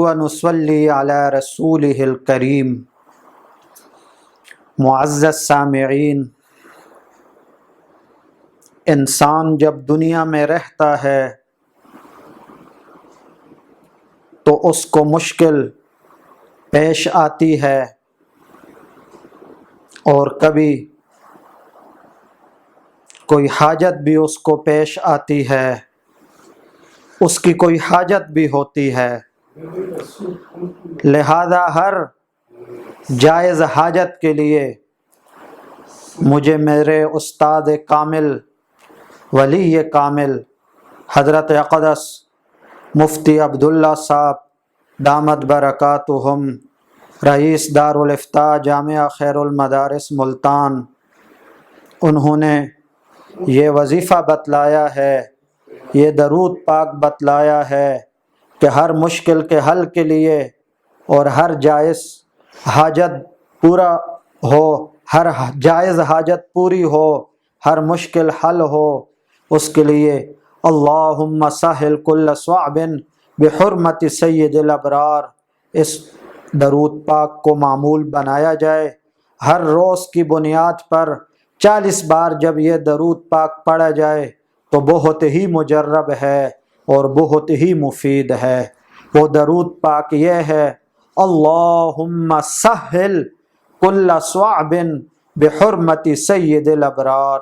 ونصلی علی رسولہ الکریم۔ معزز سامعین، انسان جب دنیا میں رہتا ہے تو اس کو مشکل پیش آتی ہے، اور کبھی کوئی حاجت بھی اس کو پیش آتی ہے، اس کی کوئی حاجت بھی ہوتی ہے۔ لہذا ہر جائز حاجت کے لیے مجھے میرے استاد کامل، ولی کامل حضرت اقدس مفتی عبداللہ صاحب دامت برکاتہم، رئیس دارالافتاء جامعہ خیر المدارس ملتان، انہوں نے یہ وظیفہ بتلایا ہے، یہ درود پاک بتلایا ہے کہ ہر مشکل کے حل کے لیے اور ہر جائز حاجت پورا ہو، ہر جائز حاجت پوری ہو، ہر مشکل حل ہو، اس کے لیے اللہم سہل کل صعب بحرمت سید الابرار، اس درود پاک کو معمول بنایا جائے۔ ہر روز کی بنیاد پر 40 بار جب یہ درود پاک پڑھا جائے تو بہت ہی مجرب ہے اور بہت ہی مفید ہے۔ وہ درود پاک یہ ہے: اللہم سہل کل صعب بحرمت سید الابرار۔